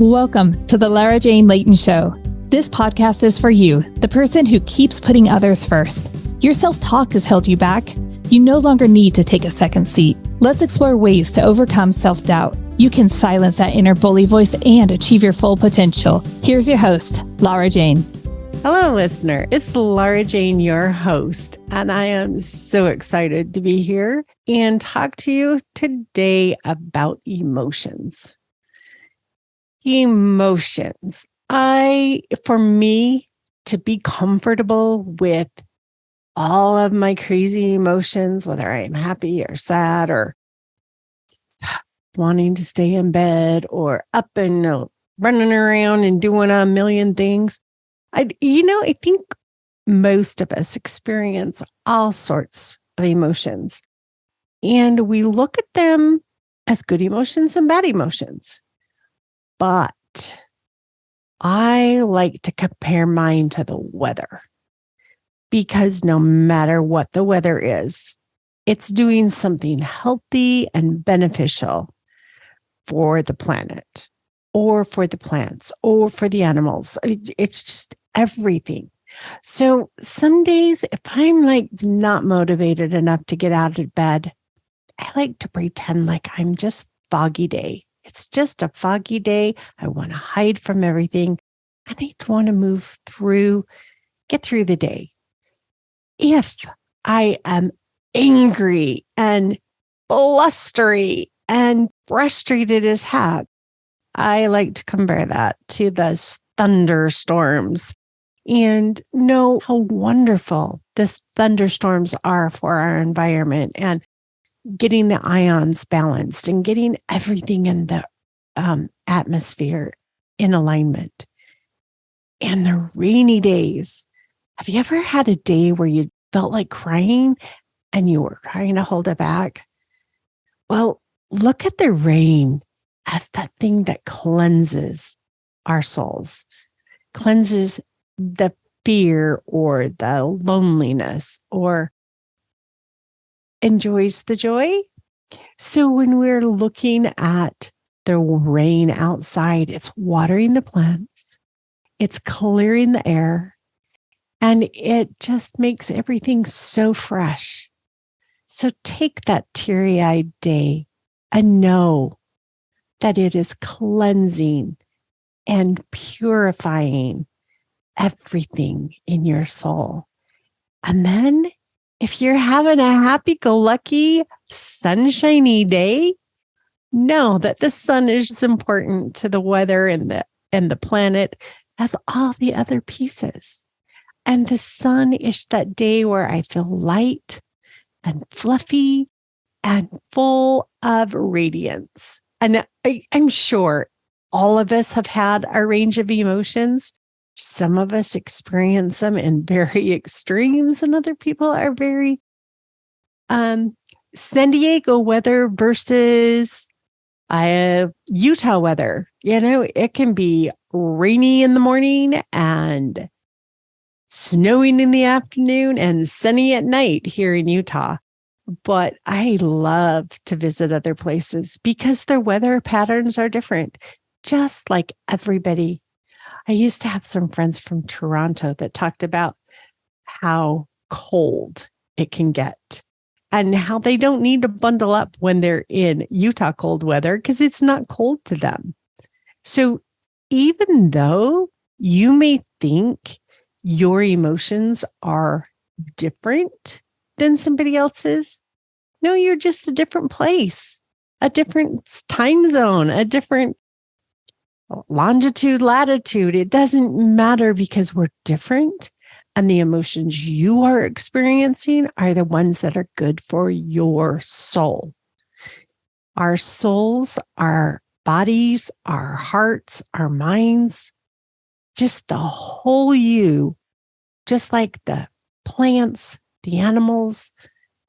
Welcome to the Lara Jane Layton Show. This podcast is for you, the person who keeps putting others first. Your self-talk has held you back. You no longer need to take a second seat. Let's explore ways to overcome self-doubt. You can silence that inner bully voice and achieve your full potential. Here's your host, Lara Jane. Hello, listener. It's Lara Jane, your host, and I am so excited to be here and talk to you today about emotions. Emotions. For me, to be comfortable with all of my crazy emotions, whether I am happy or sad or wanting to stay in bed or up and running around and doing a million things, I think most of us experience all sorts of emotions, and we look at them as good emotions and bad emotions. But I like to compare mine to the weather, because no matter what the weather is, it's doing something healthy and beneficial for the planet or for the plants or for the animals. It's just everything. So some days, if I'm not motivated enough to get out of bed, I like to pretend like I'm just foggy day. It's just a foggy day. I want to hide from everything. And I want to get through the day. If I am angry and blustery and frustrated as heck, I like to compare that to the thunderstorms and know how wonderful the thunderstorms are for our environment and getting the ions balanced and getting everything in the atmosphere in alignment. And the rainy days. Have you ever had a day where you felt like crying and you were trying to hold it back? Well, look at the rain as that thing that cleanses our souls, cleanses the fear or the loneliness, or enjoys the joy. So when we're looking at the rain outside, it's watering the plants, it's clearing the air, and it just makes everything so fresh. So take that teary-eyed day and know that it is cleansing and purifying everything in your soul. And then if you're having a happy-go-lucky, sunshiny day, know that the sun is as important to the weather and the planet as all the other pieces. And the sun is that day where I feel light and fluffy and full of radiance. And I'm sure all of us have had a range of emotions. Some of us experience them in very extremes, and other people are very San Diego weather versus Utah weather. It can be rainy in the morning and snowing in the afternoon and sunny at night here in Utah. But I love to visit other places because their weather patterns are different, just like everybody. I used to have some friends from Toronto that talked about how cold it can get and how they don't need to bundle up when they're in Utah cold weather because it's not cold to them. So even though you may think your emotions are different than somebody else's, no, you're just a different place, a different time zone, a different longitude, latitude. It doesn't matter because we're different. And the emotions you are experiencing are the ones that are good for your soul. Our souls, our bodies, our hearts, our minds, just the whole you, just like the plants, the animals,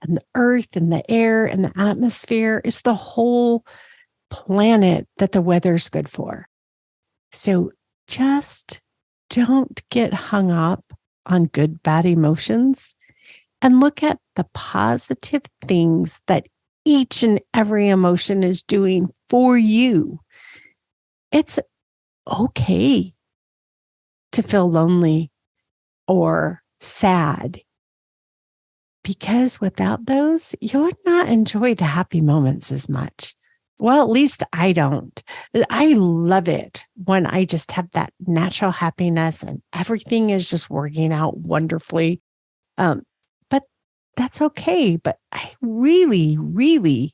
and the earth and the air and the atmosphere, is the whole planet that the weather's good for. So just don't get hung up on good, bad emotions and look at the positive things that each and every emotion is doing for you. It's okay to feel lonely or sad, because without those, you would not enjoy the happy moments as much. Well, at least I don't. I love it when I just have that natural happiness and everything is just working out wonderfully. But that's okay. But I really, really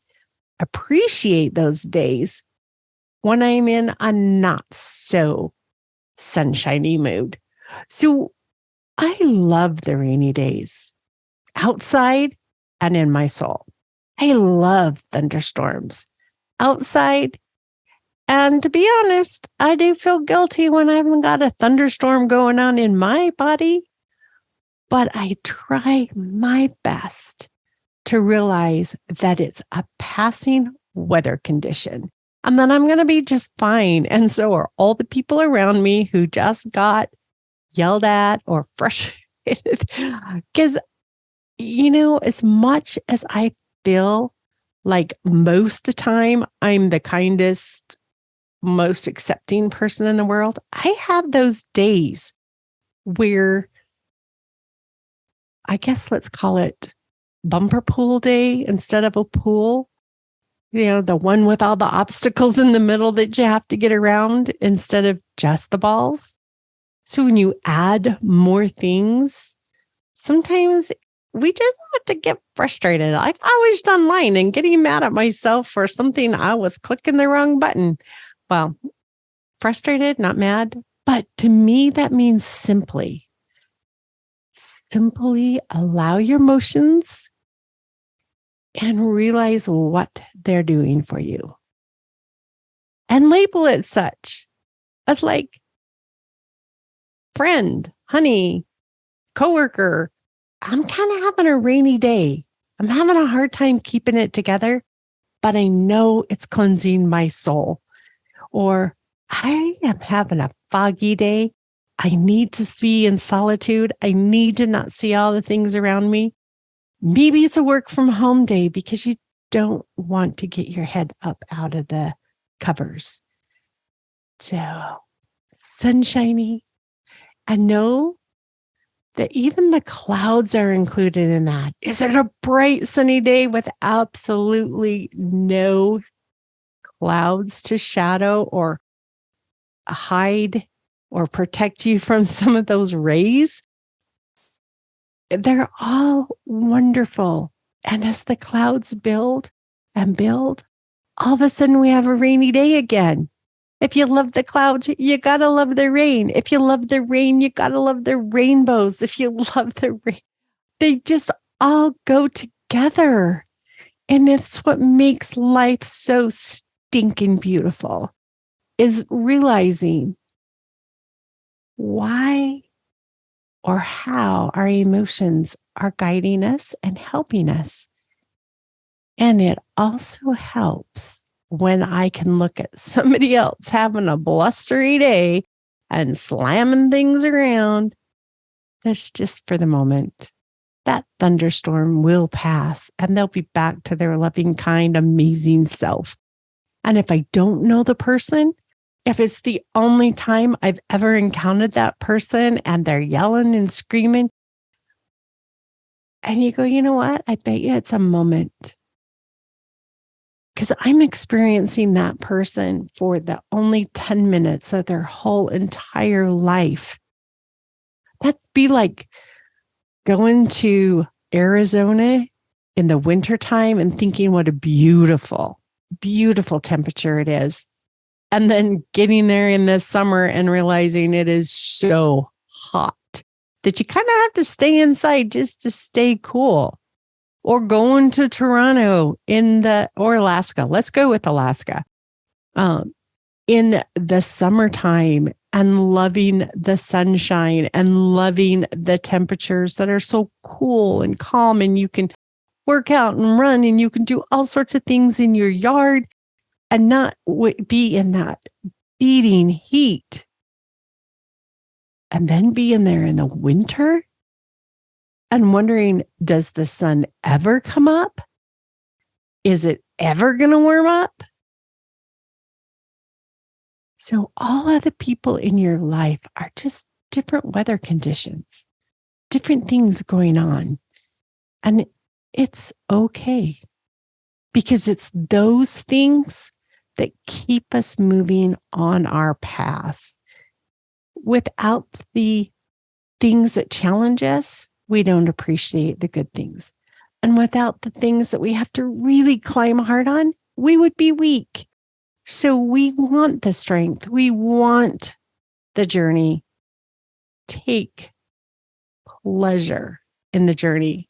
appreciate those days when I'm in a not so sunshiny mood. So I love the rainy days outside and in my soul. I love thunderstorms outside. And to be honest, I do feel guilty when I haven't got a thunderstorm going on in my body. But I try my best to realize that it's a passing weather condition and then I'm going to be just fine. And so are all the people around me who just got yelled at or frustrated. Because, as much as I feel like most of the time I'm the kindest, most accepting person in the world, I have those days where I guess let's call it bumper pool day instead of a pool. The one with all the obstacles in the middle that you have to get around instead of just the balls. So when you add more things, sometimes we just have to get frustrated. Like I was online and getting mad at myself for something I was clicking the wrong button. Well, frustrated, not mad. But to me, that means simply allow your emotions and realize what they're doing for you. And label it such as like friend, honey, coworker. I'm kind of having a rainy day. I'm having a hard time keeping it together, but I know it's cleansing my soul. Or I am having a foggy day. I need to be in solitude. I need to not see all the things around me. Maybe it's a work from home day because you don't want to get your head up out of the covers. So sunshiny. I know that even the clouds are included in that. Is it a bright sunny day with absolutely no clouds to shadow or hide or protect you from some of those rays? They're all wonderful. And as the clouds build and build, all of a sudden we have a rainy day again. If you love the clouds, you got to love the rain. If you love the rain, you got to love the rainbows. If you love the rain, they just all go together. And it's what makes life so stinking beautiful, is realizing why or how our emotions are guiding us and helping us. And it also helps when I can look at somebody else having a blustery day and slamming things around. That's just for the moment. That thunderstorm will pass and they'll be back to their loving, kind, amazing self. And if I don't know the person, if it's the only time I've ever encountered that person and they're yelling and screaming, and you go, you know what? I bet you it's a moment. Because I'm experiencing that person for the only 10 minutes of their whole entire life. That'd be like going to Arizona in the wintertime and thinking what a beautiful, beautiful temperature it is. And then getting there in the summer and realizing it is so hot that you kind of have to stay inside just to stay cool. Or going to Toronto or Alaska. Let's go with Alaska. In the summertime and loving the sunshine and loving the temperatures that are so cool and calm, and you can work out and run and you can do all sorts of things in your yard and not be in that beating heat. And then being there in the winter and wondering, does the sun ever come up? Is it ever going to warm up? So all of the people in your life are just different weather conditions, different things going on. And it's okay because it's those things that keep us moving on our paths. Without the things that challenge us, we don't appreciate the good things. And without the things that we have to really climb hard on, we would be weak. So we want the strength. We want the journey. Take pleasure in the journey.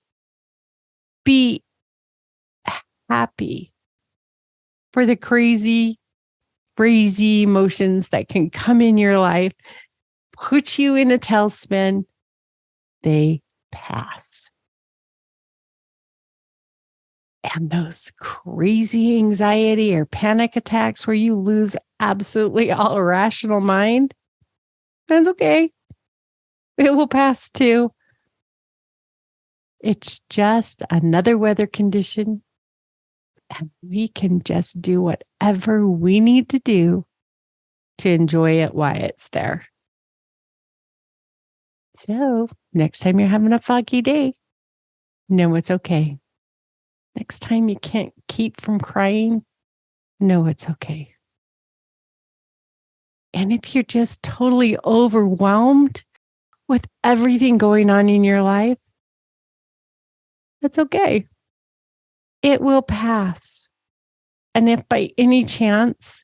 Be happy for the crazy emotions that can come in your life, put you in a tailspin. They pass. And those crazy anxiety or panic attacks where you lose absolutely all rational mind, that's okay. It will pass too. It's just another weather condition. And we can just do whatever we need to do to enjoy it while it's there. So next time you're having a foggy day, know it's okay. Next time you can't keep from crying, know it's okay. And if you're just totally overwhelmed with everything going on in your life, that's okay. It will pass. And if by any chance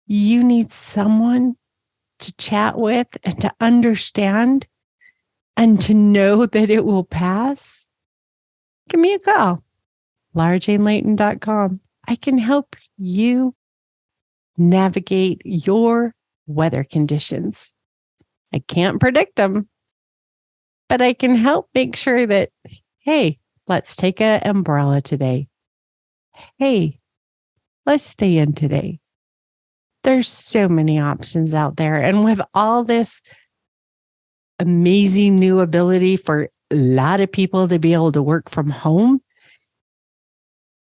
you need someone to chat with and to understand and to know that it will pass, give me a call. LauraJaneLayton.com. I can help you navigate your weather conditions. I can't predict them, but I can help make sure that, hey, let's take an umbrella today. Hey, let's stay in today. There's so many options out there. And with all this amazing new ability for a lot of people to be able to work from home,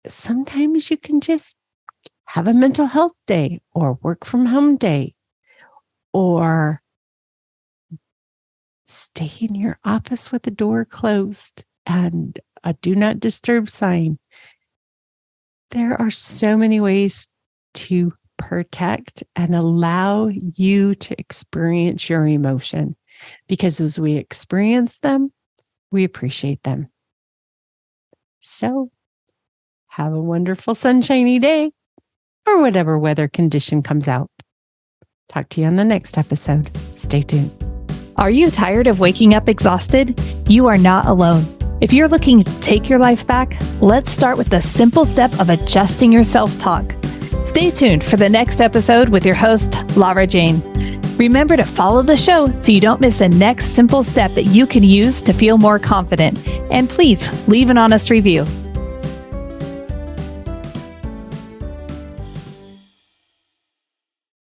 sometimes you can just have a mental health day or work from home day or stay in your office with the door closed and a do not disturb sign. There are so many ways to protect and allow you to experience your emotion, because as we experience them, we appreciate them. So have a wonderful sunshiny day or whatever weather condition comes out. Talk to you on the next episode. Stay tuned. Are you tired of waking up exhausted? You are not alone. If you're looking to take your life back, let's start with the simple step of adjusting your self-talk. Stay tuned for the next episode with your host, Laura Jane. Remember to follow the show so you don't miss a next simple step that you can use to feel more confident. And please leave an honest review.